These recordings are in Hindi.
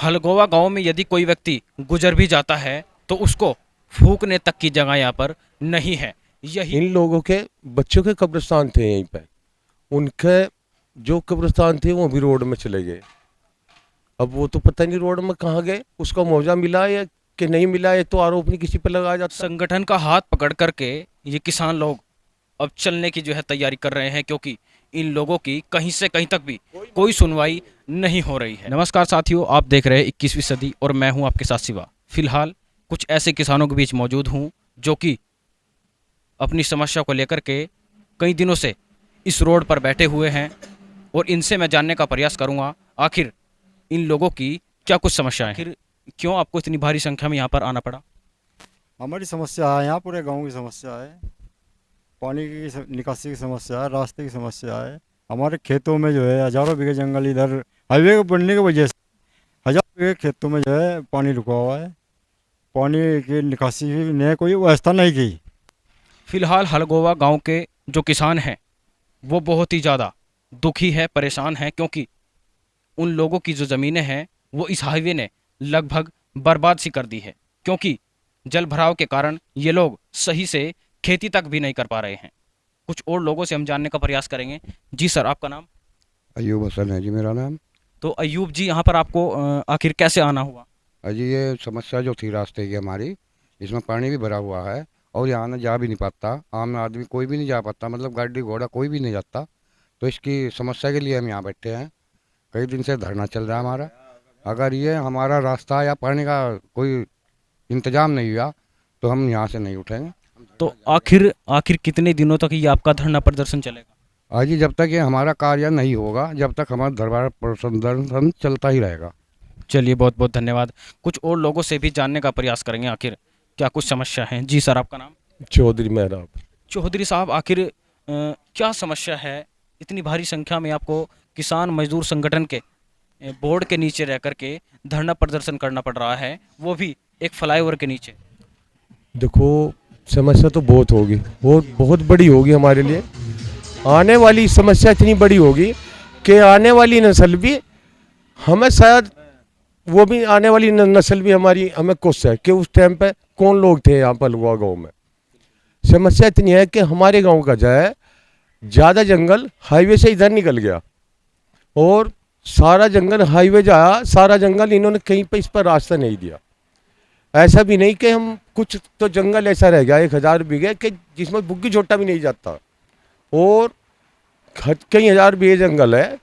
हलगोवा गांव में यदि कोई व्यक्ति गुजर भी जाता है तो उसको फूकने तक की जगह यहाँ पर नहीं है। यही इन लोगों के बच्चों के कब्रिस्तान थे यहीं पे। उनके जो कब्रिस्तान थे वो भी रोड में चले गए। अब वो तो पता नहीं रोड में कहाँ गए, उसका मुआवजा मिला या कि नहीं मिला, ये तो आरोप नहीं किसी पे लगाया जाता। संगठन का हाथ पकड़ करके ये किसान लोग अब चलने की जो है तैयारी कर रहे हैं, क्योंकि इन लोगों की कहीं से कहीं तक भी कोई सुनवाई नहीं हो रही है। नमस्कार साथियों, आप देख रहे हैं 21वीं सदी और मैं हूं आपके साथ शिवा। फिलहाल कुछ ऐसे किसानों के बीच मौजूद हूं जो कि अपनी समस्या को लेकर के कई दिनों से इस रोड पर बैठे हुए हैं और इनसे मैं जानने का प्रयास करूंगा आखिर इन लोगों की क्या कुछ समस्याएं हैं। आखिर क्यों आपको इतनी भारी संख्या में यहाँ पर आना पड़ा? हमारी समस्या है, यहाँ पूरे गांव की समस्या है। पानी की निकासी की समस्या है, रास्ते की समस्या है। हमारे खेतों में जो है हजारों बीघे जंगल इधर हाईवे के बनने की वजह से हजारों बीघे खेतों में जो है पानी रुका हुआ है। पानी की निकासी ने कोई व्यवस्था नहीं की। फिलहाल हलगोवा गांव के जो किसान हैं वो बहुत ही ज़्यादा दुखी है, परेशान है, क्योंकि उन लोगों की जो ज़मीनें हैं वो इस हाईवे ने लगभग बर्बाद सी कर दी है, क्योंकि जल भराव के कारण ये लोग सही से खेती तक भी नहीं कर पा रहे हैं। कुछ और लोगों से हम जानने का प्रयास करेंगे। जी सर, आपका नाम? अयूब हसन है जी मेरा नाम। तो अयूब जी, यहाँ पर आपको आखिर कैसे आना हुआ? अजी ये समस्या जो थी रास्ते की हमारी, इसमें पानी भी भरा हुआ है और यहाँ ना जा भी नहीं पाता, आम आदमी कोई भी नहीं जा पाता, मतलब गाड़ी घोड़ा कोई भी नहीं जाता। तो इसकी समस्या के लिए हम यहाँ बैठे हैं। कई दिन से धरना चल रहा है हमारा। अगर ये हमारा रास्ता या पानी का कोई इंतजाम नहीं हुआ तो हम यहाँ से नहीं उठेंगे। तो आखिर कितने दिनों तक ये आपका धरना प्रदर्शन चलेगा? अजी जब तक ये हमारा कार्य नहीं होगा, जब तक हमारा दरबार प्रदर्शन चलता ही रहेगा। चलिए, बहुत बहुत धन्यवाद। कुछ और लोगों से भी जानने का प्रयास करेंगे आखिर क्या कुछ समस्या है। जी सर, आपका नाम? चौधरी मेहराब। चौधरी साहब, आखिर क्या समस्या है? इतनी भारी संख्या में आपको किसान मजदूर संगठन के बोर्ड के नीचे रह करके धरना प्रदर्शन करना पड़ रहा है, वो भी एक फ्लाईओवर के नीचे। देखो, समस्या तो बहुत होगी, बहुत बड़ी होगी हमारे लिए। आने वाली समस्या इतनी बड़ी होगी कि आने वाली नस्ल भी हमें शायद, वो भी आने वाली नस्ल भी हमारी हमें कोस है कि उस टाइम पे कौन लोग थे यहाँ पर हलगोवा गाँव में। समस्या इतनी है कि हमारे गांव का जो है ज़्यादा जंगल हाईवे से इधर निकल गया और सारा जंगल हाईवे जाया, सारा जंगल इन्होंने कहीं पे इस पर रास्ता नहीं दिया। ऐसा भी नहीं कि हम कुछ तो जंगल ऐसा रह गया 1000 बीघे कि जिसमें बुग्गी छोटा भी नहीं जाता और कई हजार बीघे जंगल है,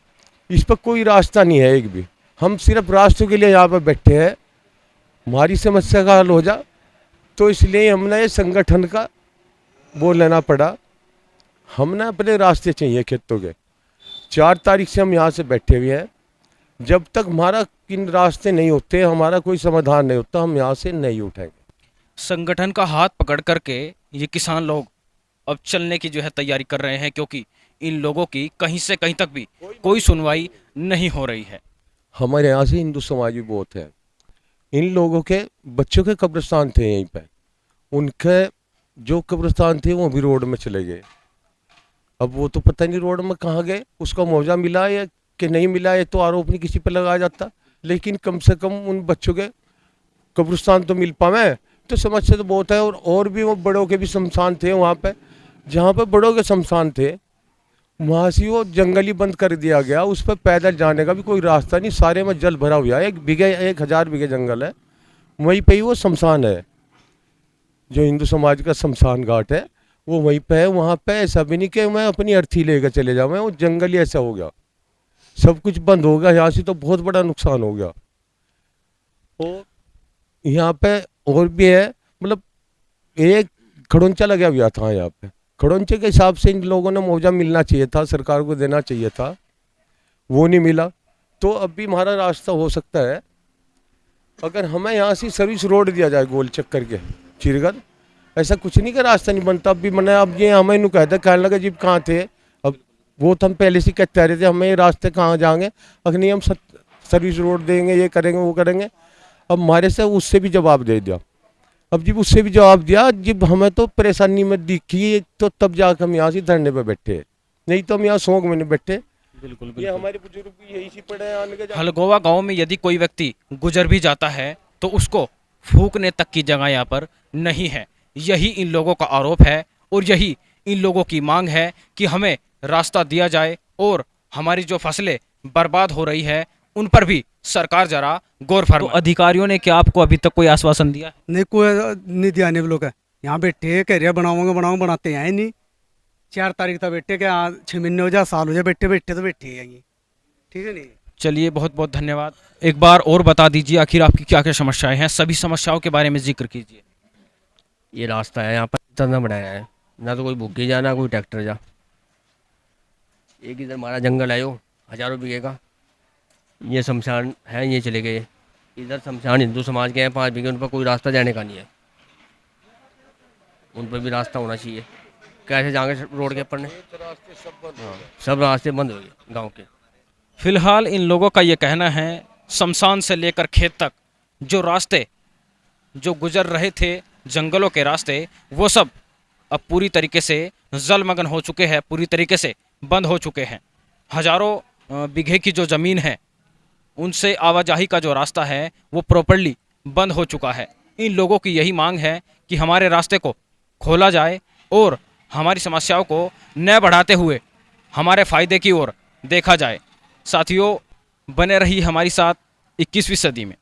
इस पर कोई रास्ता नहीं है एक भी। हम सिर्फ रास्तों के लिए यहाँ पर बैठे हैं, हमारी समस्या का हल हो जा, तो इसलिए हमने ये संगठन का वो लेना पड़ा। हमने अपने रास्ते चाहिए खेतों के। 4 तारीख से हम यहाँ से बैठे हुए हैं। जब तक हमारा इन रास्ते नहीं होते, हमारा कोई समाधान नहीं होता, हम यहाँ से नहीं उठेंगे। संगठन का हाथ पकड़ करके ये किसान लोग अब चलने की जो है तैयारी कर रहे हैं, क्योंकि इन लोगों की कहीं से कहीं तक भी कोई सुनवाई नहीं हो रही है। हमारे यहाँ से हिंदू समाज भी बहुत है। इन लोगों के बच्चों के कब्रिस्तान थे यहीं पे। उनके जो कब्रिस्तान थे वो भी रोड में चले गए। अब वो तो पता नहीं रोड में कहाँ गए, उसका मुआवजा मिला या कि नहीं मिला, ये तो आरोप नहीं किसी पे लगाया जाता। लेकिन कम से कम उन बच्चों के कब्रिस्तान तो मिल पावे, तो समस्या तो बहुत है। और भी वो बड़ों के भी शमशान थे वहाँ पे, जहाँ पे बड़ों के शमशान थे वहाँ से वो जंगल ही बंद कर दिया गया। उस पर पैदल जाने का भी कोई रास्ता नहीं, सारे में जल भरा हुआ है। 1000 बीघे जंगल है, वहीं पर ही वो शमशान है। जो हिंदू समाज का शमशान घाट है वो वहीं पे है। वहाँ पे ऐसा भी नहीं कि मैं अपनी अर्थी लेकर चले जाऊँ, वो जंगल ही ऐसा हो गया, सब कुछ बंद हो गया। यहाँ से तो बहुत बड़ा नुकसान हो गया। और यहाँ पे और भी है, मतलब एक खड़ोंचा लगा हुआ था यहाँ पे। खड़ोंचे के हिसाब से इन लोगों ने मुआवजा मिलना चाहिए था, सरकार को देना चाहिए था, वो नहीं मिला। तो अब भी हमारा रास्ता हो सकता है अगर हमें यहाँ से सर्विस रोड दिया जाए गोल चक्कर के चिरगढ़। ऐसा कुछ नहीं कि रास्ता नहीं बनता। अब भी मैंने अब ये हमें नु कहता कहने लगा जी कहाँ थे, अब वो तो हम पहले से कहते रहे थे हमें ये रास्ते कहाँ जाएंगे, अगर नहीं हम सर्विस रोड देंगे, ये करेंगे वो करेंगे। अब हमारे से उससे भी जवाब दे दिया। अब जब उससे भी जवाब दिया, जब हमें तो परेशानी में दिखी तो तब जाकर हम यहाँ से धरने पर बैठे, नहीं तो हम यहाँ 100 महीने बैठे। बिल्कुल ये बिल्कुल। हमारे बुजुर्ग भी यही सी पड़े हैं आने के हलगोवा गांव में यदि कोई व्यक्ति गुजर भी जाता है तो उसको फूकने तक की जगह यहाँ पर नहीं है। यही इन लोगों का आरोप है और यही इन लोगों की मांग है कि हमें रास्ता दिया जाए और हमारी जो फसलें बर्बाद हो रही है उन पर भी सरकार जरा गौर फरमाए। तो अधिकारियों ने क्या आपको अभी तक कोई आश्वासन दिया है? नहीं कोई नहीं दिया नहीं लोग यहाँ बैठे हैं, कह रहे बनाऊंगे बनाते हैं ही नहीं। 4 तारीख तक बैठे क्या 6 महीने हो जाए, साल हो जाए, बैठे बैठे तो बैठे हैं यहीं। ठीक है नहीं। चलिए बहुत बहुत धन्यवाद। एक बार और बता दीजिए आखिर आपकी क्या क्या समस्याएं हैं, सभी समस्याओं के बारे में जिक्र कीजिए। ये रास्ता है यहाँ पर इतना बनाया है, ना तो कोई बुग्गी जा ना कोई ट्रैक्टर जा। एक इधर हमारा जंगल है, वो हजारों बीघे का। ये शमशान है, ये चले गए। इधर शमशान हिंदू समाज के हैं 5 बीघे, उन पर कोई रास्ता जाने का नहीं है। उन पर भी रास्ता होना चाहिए। कैसे जाएंगे रोड के ऊपर ने? हाँ, सब रास्ते बंद हो गए गाँव के। फिलहाल इन लोगों का ये कहना है शमशान से लेकर खेत तक जो रास्ते जो गुजर रहे थे, जंगलों के रास्ते, वो सब अब पूरी तरीके से जलमग्न हो चुके हैं, पूरी तरीके से बंद हो चुके हैं। हजारों बीघे की जो ज़मीन है उनसे आवाजाही का जो रास्ता है वो प्रॉपर्ली बंद हो चुका है। इन लोगों की यही मांग है कि हमारे रास्ते को खोला जाए और हमारी समस्याओं को न बढ़ाते हुए हमारे फ़ायदे की ओर देखा जाए। साथियों, बने रही हमारी साथ 21वीं सदी में।